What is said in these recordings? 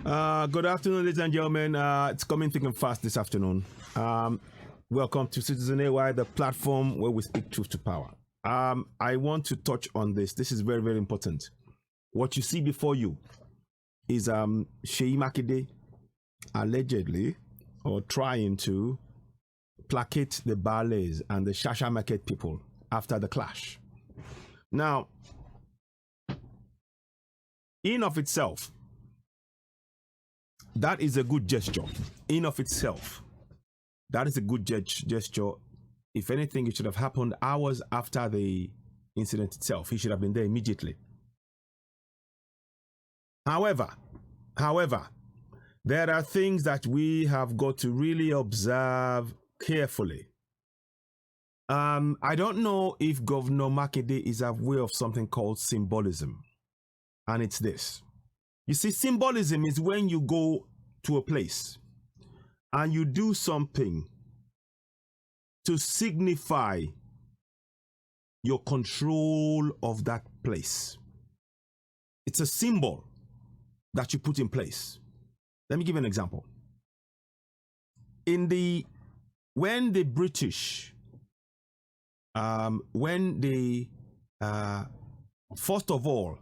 Good afternoon, ladies and gentlemen. It's coming thick and fast this afternoon. Welcome to Citizen AY, the platform where we speak truth to power. I want to touch on this. This is very, very important. What you see before you is Seyi Makinde allegedly or trying to placate the Bales and the Shasha Market people after the clash. Now, in of itself, that is a good gesture. In of itself, that is a good gesture. If anything, it should have happened hours after the incident itself. He should have been there immediately. However, there are things that we have got to really observe carefully. I don't know if Governor Makinde is aware of something called symbolism. And it's this. You see, symbolism is when you go to a place and you do something to signify your control of that place. It's a symbol that you put in place. Let me give you an example. When the British, first of all,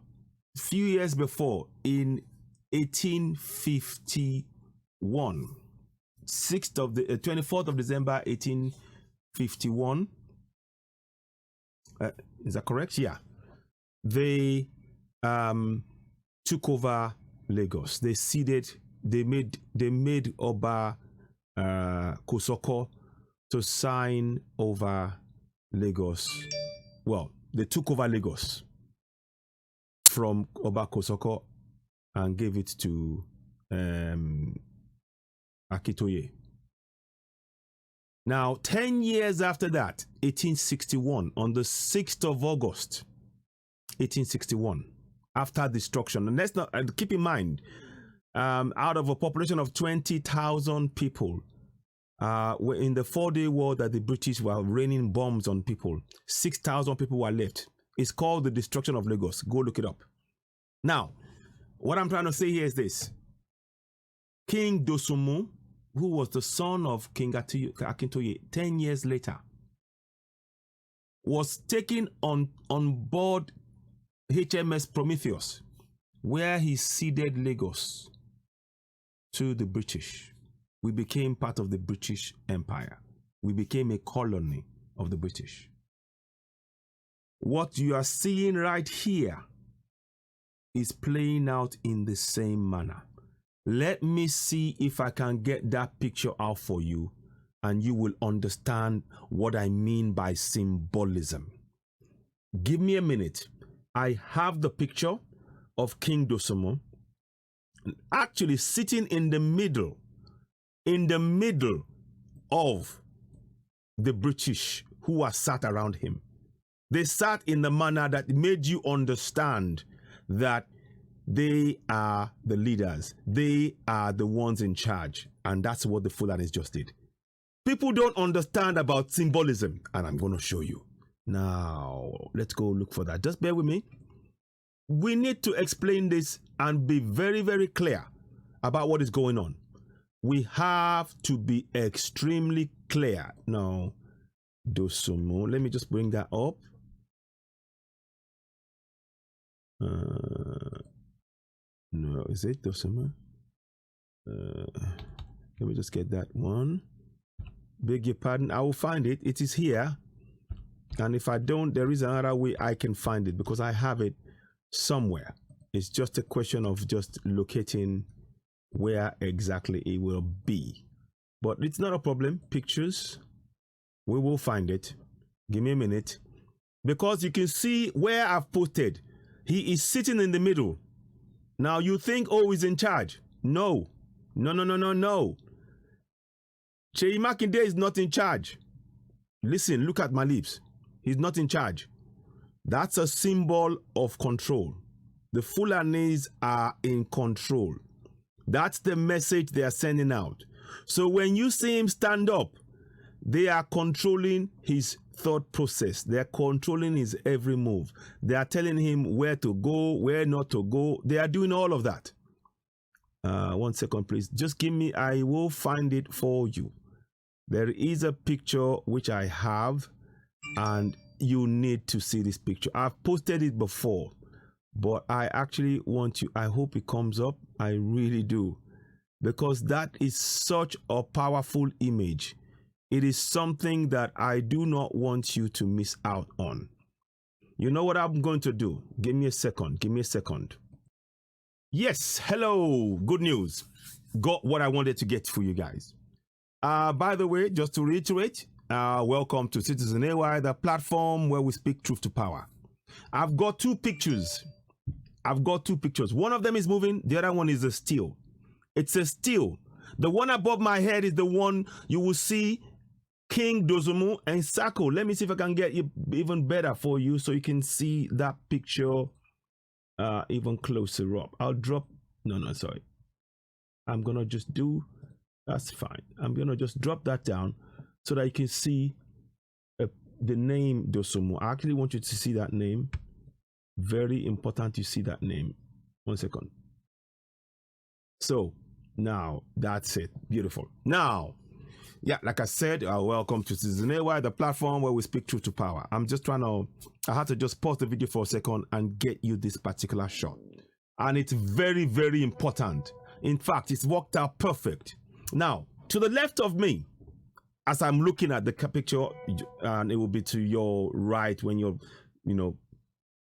a few years before, in 1851, 24th of December 1851, is that correct? Yeah. They took over Lagos. They ceded, they made Oba Kosoko to sign over Lagos. Well, they took over Lagos from Oba Kosoko and gave it to Akitoye. Now, 10 years after that, 1861, on the 6th of August, 1861, after destruction, and let's not keep in mind, out of a population of 20,000 people, in the 4-day war that the British were raining bombs on people, 6,000 people were left. It's called the destruction of Lagos. Go look it up. Now, what I'm trying to say here is this. King Dosunmu, who was the son of King Akintoye 10 years later, was taken on board HMS Prometheus, where he ceded Lagos to the British. We became part of the British Empire. We became a colony of the British. What you are seeing right here is playing out in the same manner. Let me see if I can get that picture out for you, and you will understand what I mean by symbolism. Give me a minute. I have the picture of King Dosunmu actually sitting in the middle of the British who are sat around him. They sat in the manner that made you understand that they are the leaders. They are the ones in charge. And that's what the Fulanis just did. People don't understand about symbolism. And I'm going to show you. Now, let's go look for that. Just bear with me. We need to explain this and be very, very clear about what is going on. We have to be extremely clear. Now, Dosunmu, let me just bring that up. No, is it Dosunmu? Let me just get that one. Beg your pardon. I will find it. It is here. And if I don't, there is another way I can find it because I have it somewhere. It's just a question of just locating where exactly it will be. But it's not a problem. Pictures. We will find it. Give me a minute. Because you can see where I've posted. He is sitting in the middle. Now you think, oh, he's in charge. No. No. Seyi Makinde is not in charge. Listen, look at my lips. He's not in charge. That's a symbol of control. The Fulanis are in control. That's the message they are sending out. So when you see him stand up, they are controlling his thought process. They are controlling his every move. They are telling him where to go, where not to go. They are doing all of that. 1 second, please. Just give me, I will find it for you. There is a picture which I have, and you need to see this picture. I've posted it before, but I actually want you, I hope it comes up. I really do, because that is such a powerful image. It is something that I do not want you to miss out on. You know what I'm going to do? Give me a second. Give me a second. Yes, hello. Good news. Got what I wanted to get for you guys. By the way, just to reiterate, welcome to Citizen AY, the platform where we speak truth to power. I've got two pictures. One of them is moving. The other one is a still. It's a still. The one above my head is the one you will see King Dosunmu and Sako. Let me see if I can get you even better for you so you can see that picture even closer up. I'll drop. No, sorry. I'm going to just do. That's fine. I'm going to just drop that down so that you can see the name Dosunmu. I actually want you to see that name. Very important you see that name. 1 second. So now that's it. Beautiful. Now, yeah, like I said, welcome to Citizen AY, the platform where we speak truth to power. I'm just trying to, I had to just pause the video for a second and get you this particular shot. And it's very, very important. In fact, it's worked out perfect. Now, to the left of me, as I'm looking at the picture, and it will be to your right when you're, you know,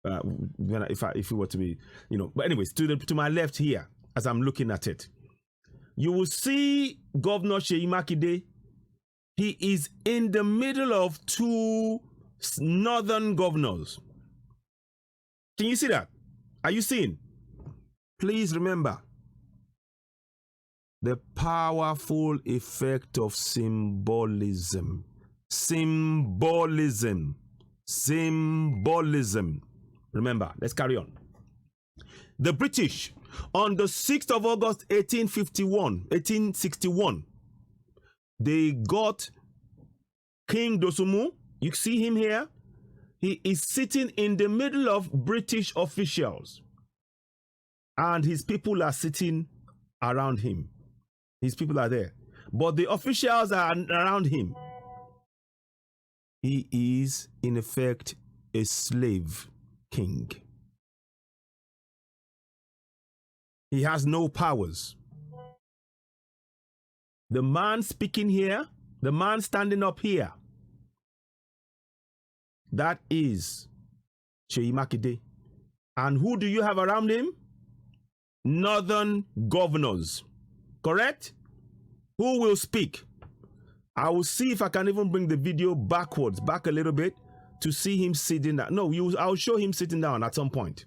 if it were to be, you know, but anyways, to my left here, as I'm looking at it, you will see Governor Makinde. He is in the middle of two northern governors. Can you see that? Are you seeing? Please remember the powerful effect of symbolism. Symbolism. Remember, let's carry on. The British, on the 6th of August, 1861, they got King Dosunmu. You see him here? He is sitting in the middle of British officials. And his people are sitting around him. His people are there. But the officials are around him. He is, in effect, a slave king. He has no powers. The man speaking here, the man standing up here, that is Makinde. And who do you have around him? Northern governors. Correct? Who will speak? I will see if I can even bring the video back a little bit to see him sitting down. No, I'll show him sitting down at some point.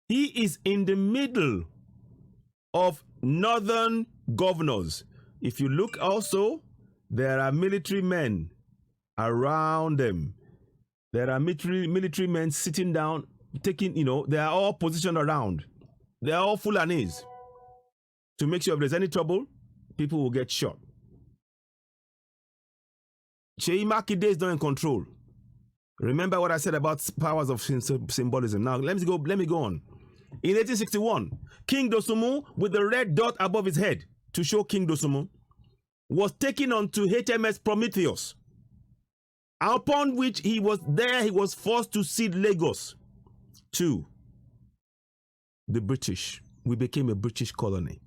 He is in the middle of northern governors. If you look also, there are military men around them. There are military men sitting down, taking, you know, they are all positioned around. They are all Fulanis. To make sure if there's any trouble, people will get shot. Makinde is not in control. Remember what I said about powers of symbolism. Now, let me go on. In 1861, King Dosunmu, with the red dot above his head to show King Dosunmu, was taken onto HMS Prometheus, upon which he was forced to cede Lagos to the British. We became a British colony.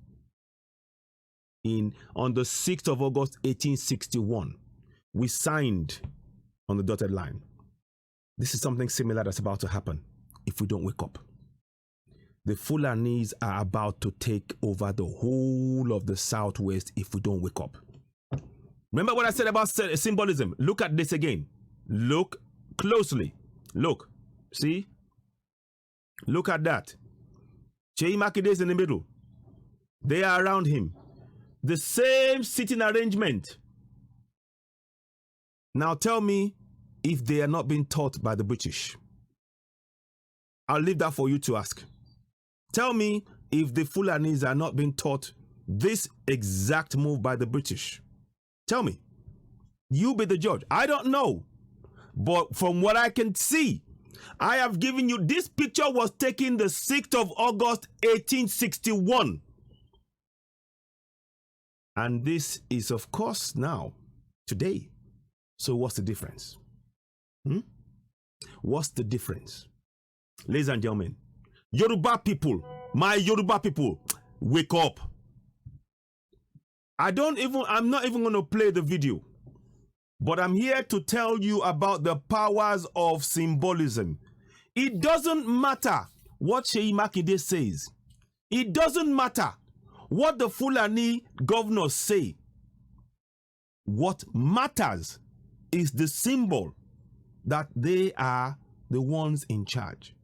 On the 6th of August, 1861, we signed on the dotted line. This is something similar that's about to happen if we don't wake up. The Fulanis are about to take over the whole of the Southwest if we don't wake up. Remember what I said about symbolism? Look at this again. Look closely. Look. See? Look at that. Makinde is in the middle. They are around him. The same sitting arrangement. Now tell me if they are not being taught by the British. I'll leave that for you to ask. Tell me if the Fulanis are not being taught this exact move by the British. Tell me. You be the judge. I don't know. But from what I can see, I have given you, this picture was taken the 6th of August, 1861. And this is, of course, now, today. So what's the difference? What's the difference? Ladies and gentlemen, Yoruba people, my Yoruba people, wake up. I'm not even going to play the video, but I'm here to tell you about the powers of symbolism. It doesn't matter what Seyi Makinde says. It doesn't matter what the Fulani governors say. What matters is the symbol that they are the ones in charge.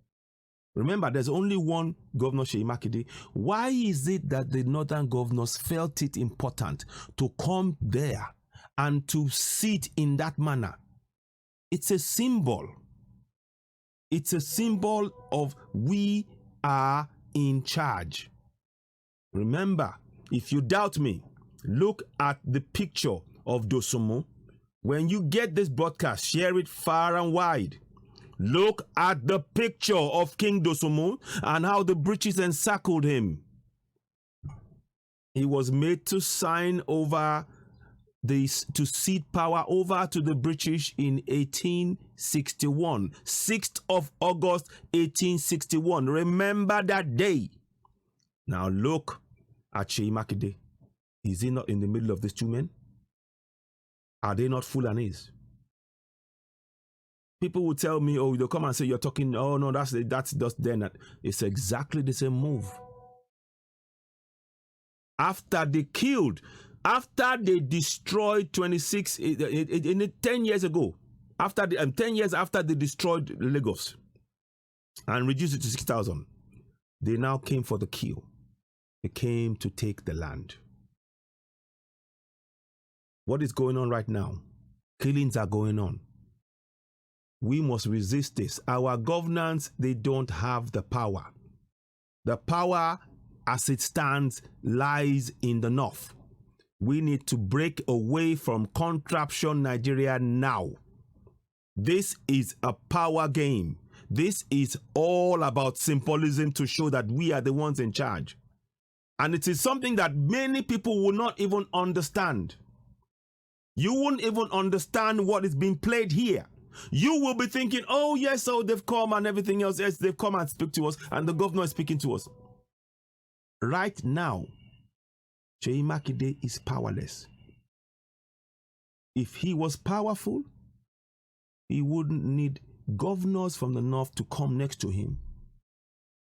Remember, there's only one Governor Seyi Makinde. Why is it that the northern governors felt it important to come there and to sit in that manner? It's a symbol. It's a symbol of we are in charge. Remember, if you doubt me, look at the picture of Dosunmu. When you get this broadcast, share it far and wide. Look at the picture of King Dosunmu and how the British encircled him. He was made to sign over this, to cede power over to the British in 1861. 6th of August, 1861. Remember that day. Now look at Seyi Makinde. Is he not in the middle of these two men? Are they not Fulanis? People will tell me, oh, they'll come and say, you're talking, oh no, that's just then. It's exactly the same move. After they destroyed 26, 10 years ago, 10 years after they destroyed Lagos and reduced it to 6,000, they now came for the kill. They came to take the land. What is going on right now? Killings are going on. We must resist this. Our governance, they don't have the power. The power as it stands lies in the north. We need to break away from contraption Nigeria now. This is a power game. This is all about symbolism to show that we are the ones in charge. And it is something that many people will not even understand. You won't even understand what is being played here. You will be thinking, oh yes, so they've come and everything else. Yes, they've come and speak to us and the governor is speaking to us. Right now, Seyi Makinde is powerless. If he was powerful, he wouldn't need governors from the north to come next to him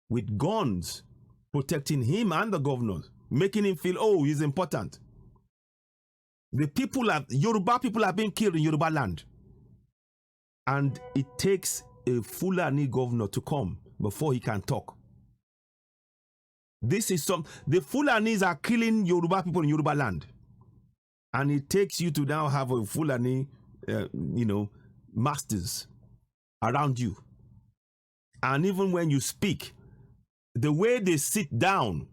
with guns protecting him and the governors, making him feel, oh, he's important. Yoruba people are being killed in Yoruba Land. And it takes a Fulani governor to come before he can talk. The Fulanis are killing Yoruba people in Yoruba Land. And it takes you to now have a Fulani, masters around you. And even when you speak, the way they sit down,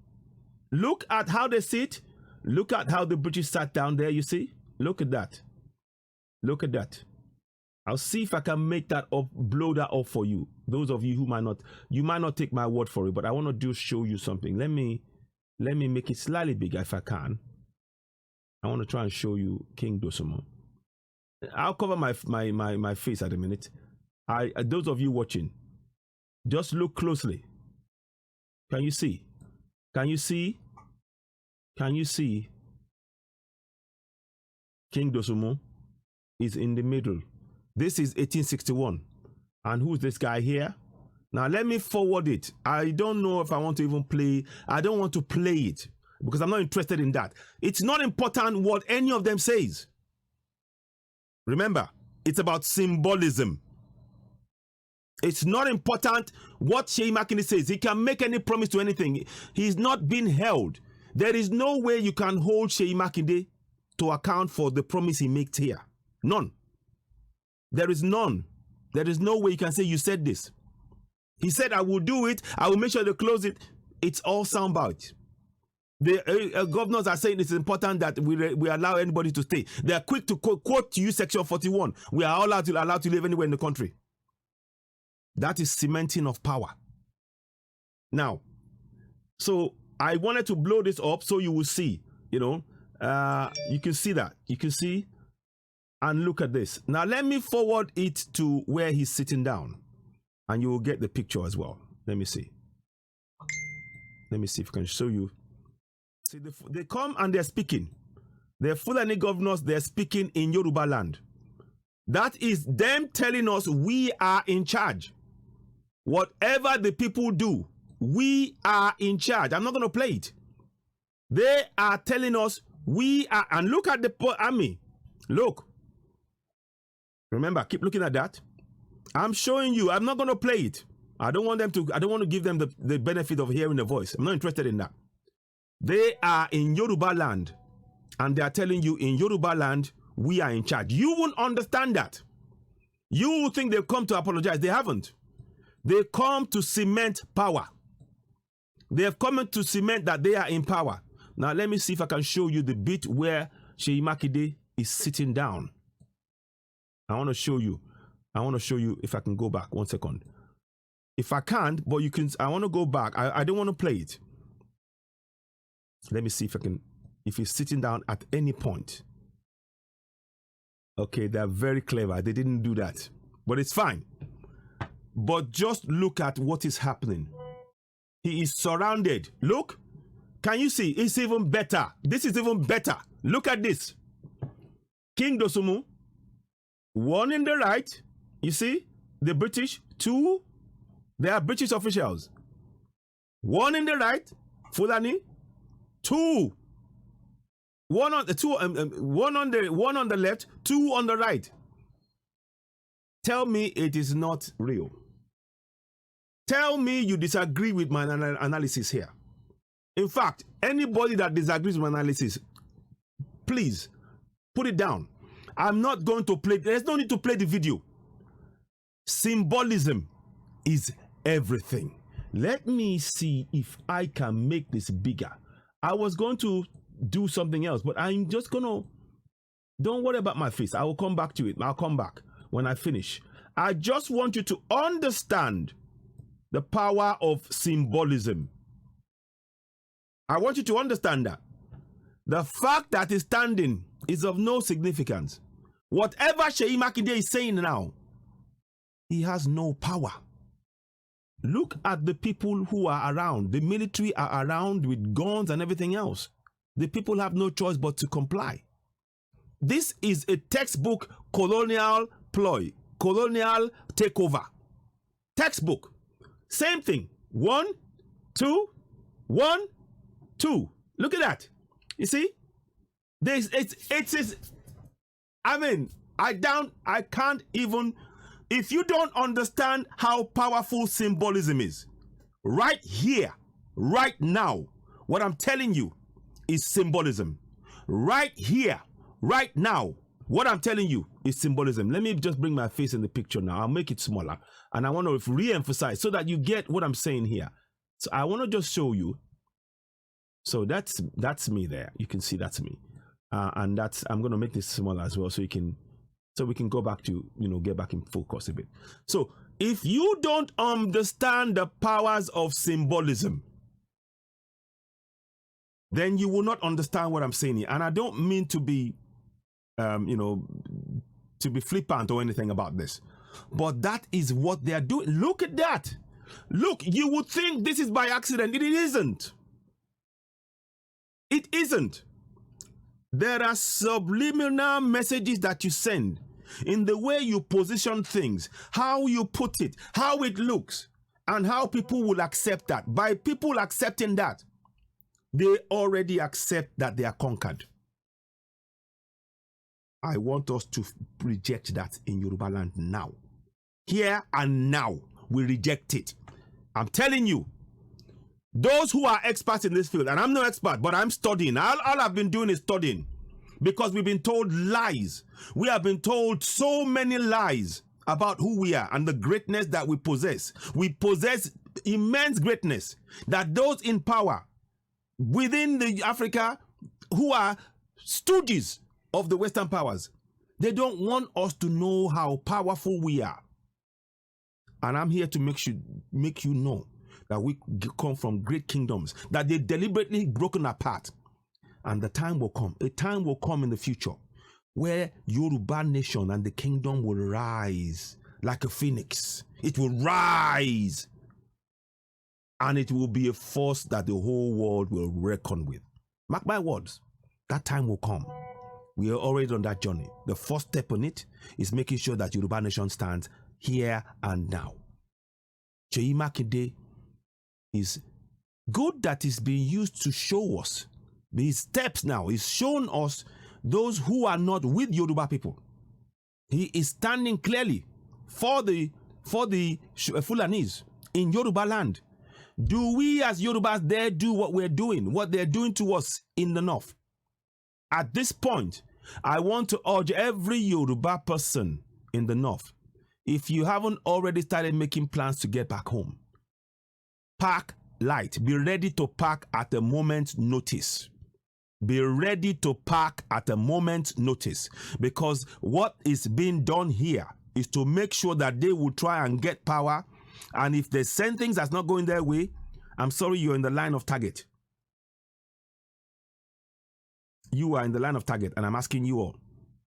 look at how they sit. Look at how the British sat down there, you see? Look at that. Look at that. I'll see if I can make that up, blow that up for you. Those of you who might not take my word for it, but I want to show you something. Let me make it slightly bigger if I can. I want to try and show you King Dosunmu. I'll cover my face at a minute. Those of you watching, just look closely. Can you see? Can you see? Can you see? King Dosunmu is in the middle. This is 1861. And who's this guy here? Now let me forward it. I don't know if I want to even play. I don't want to play it because I'm not interested in that. It's not important what any of them says. Remember, it's about symbolism. It's not important what Seyi Makinde says. He can make any promise to anything. He's not being held. There is no way you can hold Seyi Makinde to account for the promise he makes here. None. There is none. There is no way you can say you said this. He said, I will do it. I will make sure they close it. It's all soundbite. The governors are saying it's important that we allow anybody to stay. They are quick to quote to you Section 41. We are all allowed to live anywhere in the country. That is cementing of power. Now, so I wanted to blow this up so you will see, You can see that. You can see. And look at this. Now let me forward it to where he's sitting down. And you will get the picture as well. Let me see. Let me see if I can show you. See, they come and they're speaking. They're Fulani governors. They're speaking in Yoruba Land. That is them telling us we are in charge. Whatever the people do, we are in charge. I'm not going to play it. They are telling us we are. And look at the army. Look. Remember, keep looking at that. I'm showing you. I'm not going to play it. I don't want to give them the benefit of hearing the voice. I'm not interested in that. They are in Yoruba Land. And they are telling you in Yoruba Land, we are in charge. You won't understand that. You will think they've come to apologize. They haven't. They come to cement power. They have come to cement that they are in power. Now, let me see if I can show you the bit where Seyi Makinde is sitting down. I want to show you. I want to show you if I can go back. 1 second. If I can't, but you can, I want to go back. I don't want to play it. Let me see if I can, if he's sitting down at any point. Okay, they're very clever. They didn't do that. But it's fine. But just look at what is happening. He is surrounded. Look. Can you see? It's even better. This is even better. Look at this. King Dosunmu. One in the right. You see? The British. Two. They are British officials. One in the right. Fulani. Two. One on the two. One on the left. Two on the right. Tell me it is not real. Tell me you disagree with my analysis here. In fact, anybody that disagrees with my analysis, please put it down. I'm not going to play. There's no need to play the video. Symbolism is everything. Let me see if I can make this bigger. I was going to do something else, but I'm just going to, don't worry about my face. I will come back to it. I'll come back when I finish. I just want you to understand the power of symbolism. I want you to understand that. The fact that he's standing is of no significance. Whatever Seyi Makinde is saying now, he has no power. Look at the people who are around. The military are around with guns and everything else. The people have no choice but to comply. This is a textbook colonial ploy, colonial takeover. Textbook. Same thing. 1, 2, 1, 2. Look at that. You see? It's I mean, I can't even, if you don't understand how powerful symbolism is, right here, right now, what I'm telling you is symbolism. Right here, right now, what I'm telling you is symbolism. Let me just bring my face in the picture now. I'll make it smaller. And I want to re-emphasize so that you get what I'm saying here. So I want to just show you. So that's me there. You can see that's me. And I'm going to make this smaller as well so we can go back to, get back in focus a bit. So if you don't understand the powers of symbolism, then you will not understand what I'm saying here. And I don't mean to be, to be flippant or anything about this. But that is what they are doing. Look at that. Look, you would think this is by accident. It isn't. It isn't. There are subliminal messages that you send in the way you position things, how you put it, how it looks, and how people will accept that. By people accepting that, they already accept that they are conquered. I want us to reject that in Yoruba Land now. Here and now, we reject it. I'm telling you, those who are experts in this field, and I'm no expert, but I'm studying. All I've been doing is studying because we've been told lies. We have been told so many lies about who we are and the greatness that we possess. We possess immense greatness that those in power within the Africa who are stooges of the Western powers, they don't want us to know how powerful we are. And I'm here to make you know that we come from great kingdoms that they deliberately broken apart. And the time will come. A time will come in the future where Yoruba nation and the kingdom will rise like a phoenix. It will rise. And it will be a force that the whole world will reckon with. Mark my words. That time will come. We are already on that journey. The first step on it is making sure that Yoruba nation stands here and now. Gov Makinde is good that is being used to show us these steps now. He's shown us those who are not with Yoruba people. He is standing clearly for the Fulanis in Yoruba land. Do we as Yorubas dare do what we're doing, what they're doing to us in the north? At this point, I want to urge every Yoruba person in the north, if you haven't already started making plans to get back home, pack light. Be ready to pack at a moment's notice. Be ready to pack at a moment's notice, because what is being done here is to make sure that they will try and get power. And if they send things that's not going their way, I'm sorry, you're in the line of target. You are in the line of target, and I'm asking you all,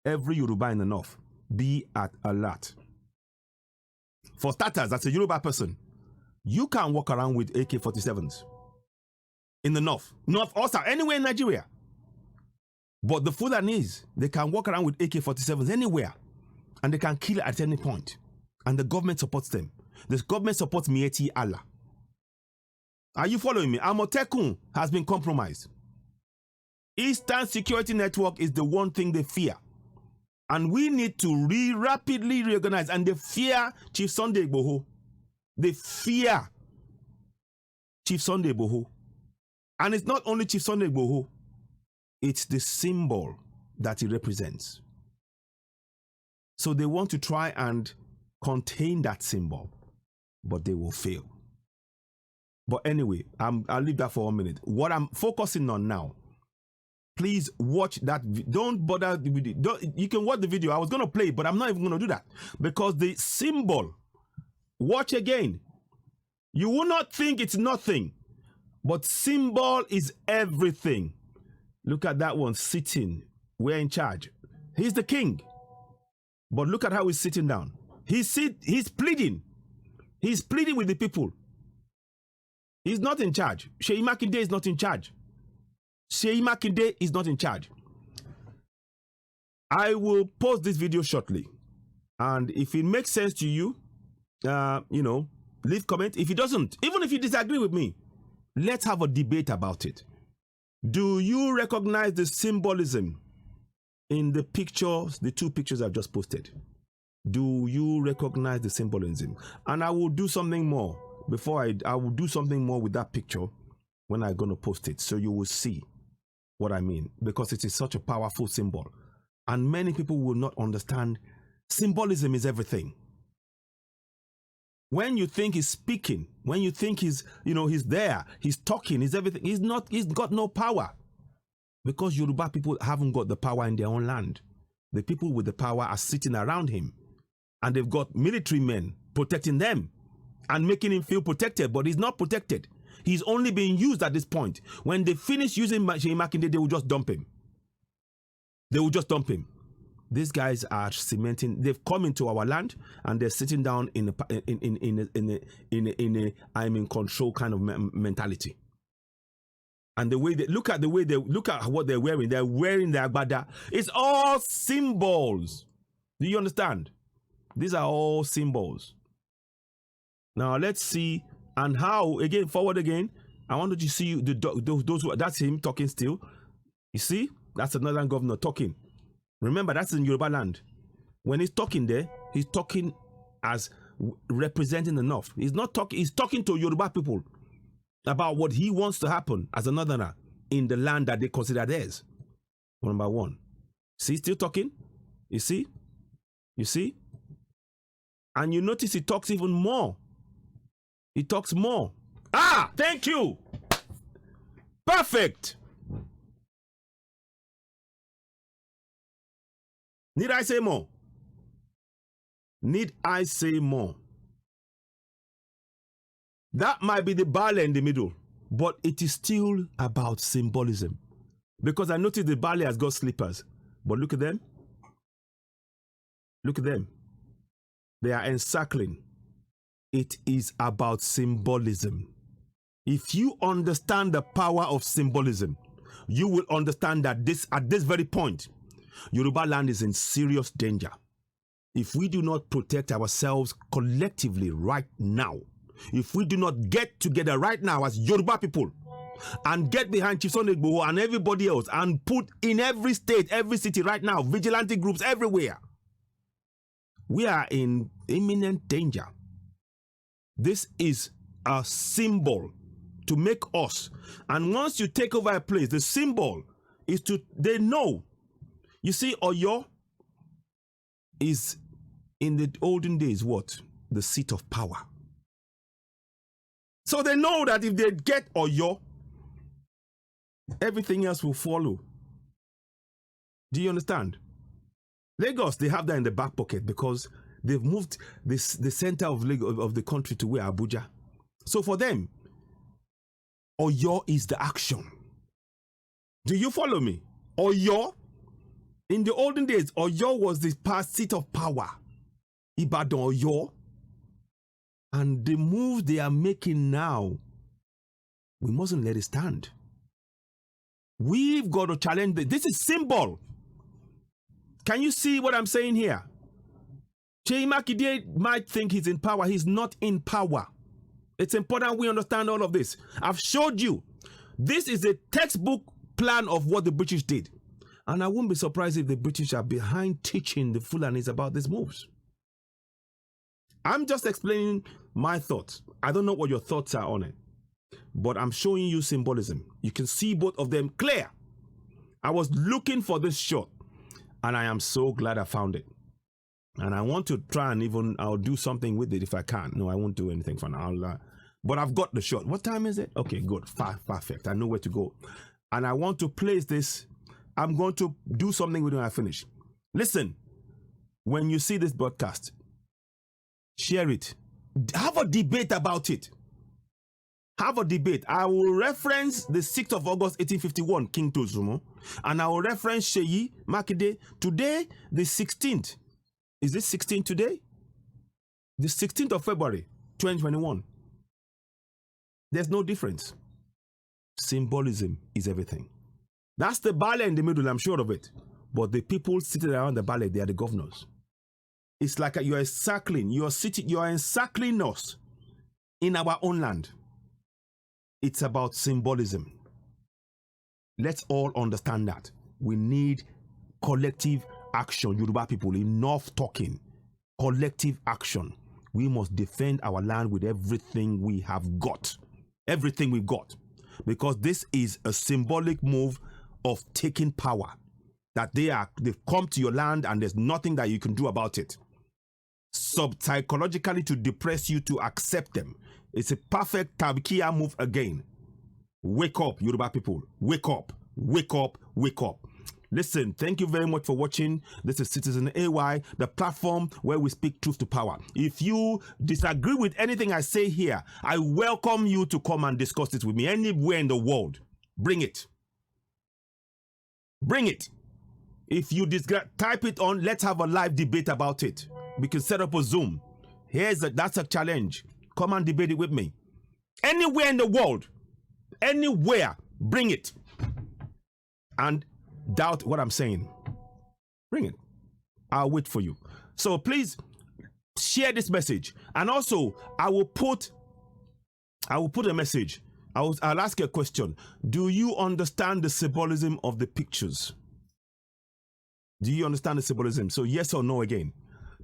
every Yoruba in the north, be at alert. For starters, as a Yoruba person, you can walk around with AK-47s in the north, or south, anywhere in Nigeria. But the Fulanis, they can walk around with AK-47s anywhere, and they can kill at any point. And the government supports them. The government supports Mieti Allah. Are you following me? Amotekun has been compromised. Eastern Security Network is the one thing they fear. And we need to rapidly reorganize. And they fear Chief Sunday Igboho. They fear Chief Sunday Igboho. And it's not only Chief Sunday Igboho, it's the symbol that he represents. So they want to try and contain that symbol, but they will fail. But anyway, I'll leave that for 1 minute. What I'm focusing on now, please watch that. Don't bother with it. You can watch the video. I was going to play it, but I'm not even going to do that, because the symbol, watch again. You will not think it's nothing, but symbol is everything. Look at that one sitting. We're in charge. He's the king. But look at how he's sitting down. He's pleading. He's pleading with the people. He's not in charge. Gov Makinde is not in charge. Gov Makinde is not in charge. I will post this video shortly. And if it makes sense to you, leave comment. If it doesn't, even if you disagree with me, let's have a debate about it. Do you recognize the symbolism in the pictures, the two pictures I've just posted? Do you recognize the symbolism? And I will do something more. Before I will do something more with that picture when I'm going to post it, so you will see what I mean, because it is such a powerful symbol. And many people will not understand. Symbolism is everything. When you think he's speaking, when you think he's there, he's talking, he's everything, he's got no power. Because Yoruba people haven't got the power in their own land. The people with the power are sitting around him, and they've got military men protecting them and making him feel protected, but he's not protected. He's only being used at this point. When they finish using Gov Makinde, they will just dump him. They will just dump him. These guys are cementing. They've come into our land, and they're sitting down in a I'm in control kind of mentality. And the way they look at what they're wearing. They're wearing their agbada. It's all symbols. Do you understand? These are all symbols. Now let's see, and how again, forward again. I wanted to see those who, that's him talking still. You see, that's another governor talking. Remember, that's in Yoruba land. When he's talking there, he's talking as representing the north. He's not talking. He's talking to Yoruba people about what he wants to happen as a northerner in the land that they consider theirs. Number one. See, still talking. You see, and you notice he talks even more. He talks more. Ah, thank you. Perfect. Need I say more? Need I say more? That might be the bar in the middle, but it is still about symbolism. Because I noticed the barley has got slippers. But look at them. Look at them. They are encircling. It is about symbolism. If you understand the power of symbolism, you will understand that at this very point, Yoruba land is in serious danger. If we do not protect ourselves collectively right now, if we do not get together right now as Yoruba people and get behind Chief Sunday Igboho and everybody else and put in every state, every city right now, vigilante groups everywhere, we are in imminent danger. This is a symbol to make us. And once you take over a place, the symbol is they know. You see, Oyo is in the olden days what? The seat of power. So they know that if they get Oyo, everything else will follow. Do you understand? Lagos, they have that in the back pocket because they've moved the center of the country to where? Abuja. So for them, Oyo is the action. Do you follow me? Oyo, in the olden days, Oyo was the past seat of power. Ibadan, Oyo. And the move they are making now, we mustn't let it stand. We've got to challenge this is symbol. Can you see what I'm saying here? King Makinde might think he's in power. He's not in power. It's important we understand all of this. I've showed you. This is a textbook plan of what the British did. And I wouldn't be surprised if the British are behind teaching the Fulanis about these moves. I'm just explaining my thoughts. I don't know what your thoughts are on it. But I'm showing you symbolism. You can see both of them clear. I was looking for this shot. And I am so glad I found it. And I want to try and I'll do something with it if I can. No, I won't do anything for now. But I've got the shot. What time is it? Okay, good. Perfect. I know where to go. And I want to place this. I'm going to do something with it when I finish. Listen, when you see this broadcast, share it. Have a debate about it. Have a debate. I will reference the 6th of August, 1851, King Dosunmu. And I will reference Seyi Makinde. Today, the 16th. Is this 16 today? The 16th of February, 2021. There's no difference. Symbolism is everything. That's the ballet in the middle, I'm sure of it. But the people sitting around the ballet, they are the governors. It's like you are encircling, you are encircling us in our own land. It's about symbolism. Let's all understand that. We need collective action. Yoruba people, enough talking. Collective action. We must defend our land with everything we have got. Everything we've got. Because this is a symbolic move of taking power. That they've come to your land and there's nothing that you can do about it. Psychologically to depress you to accept them. It's a perfect Tabikia move again. Wake up, Yoruba people. Wake up. Wake up. Wake up. Listen, thank you very much for watching. This is Citizen AY, the platform where we speak truth to power. If you disagree with anything I say here, I welcome you to come and discuss it with me anywhere in the world. Bring it. Bring it. If you type it on, let's have a live debate about it. We can set up a Zoom. That's a challenge. Come and debate it with me. Anywhere in the world. Anywhere. Bring it. And doubt what I'm saying. Bring it. I'll wait for you. So please share this message. And also, I will put a message. I'll ask you a question. Do you understand the symbolism of the pictures? Do you understand the symbolism? So yes or no again.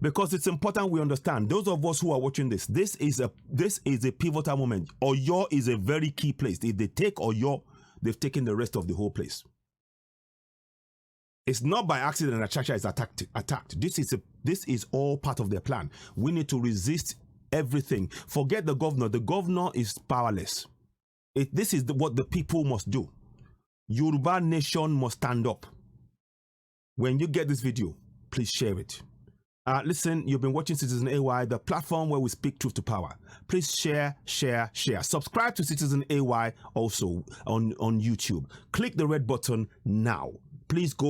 Because it's important we understand. Those of us who are watching this is a pivotal moment. Oyo is a very key place. If they take Oyo, they've taken the rest of the whole place. It's not by accident that Chacha is attacked. This is all part of their plan. We need to resist everything. Forget the governor. The governor is powerless. This is what the people must do. Yoruba nation must stand up. When you get this video, please share it. Listen, you've been watching Citizen AY, the platform where we speak truth to power. Please share, share, share. Subscribe to Citizen AY also on YouTube. Click the red button now. Please go.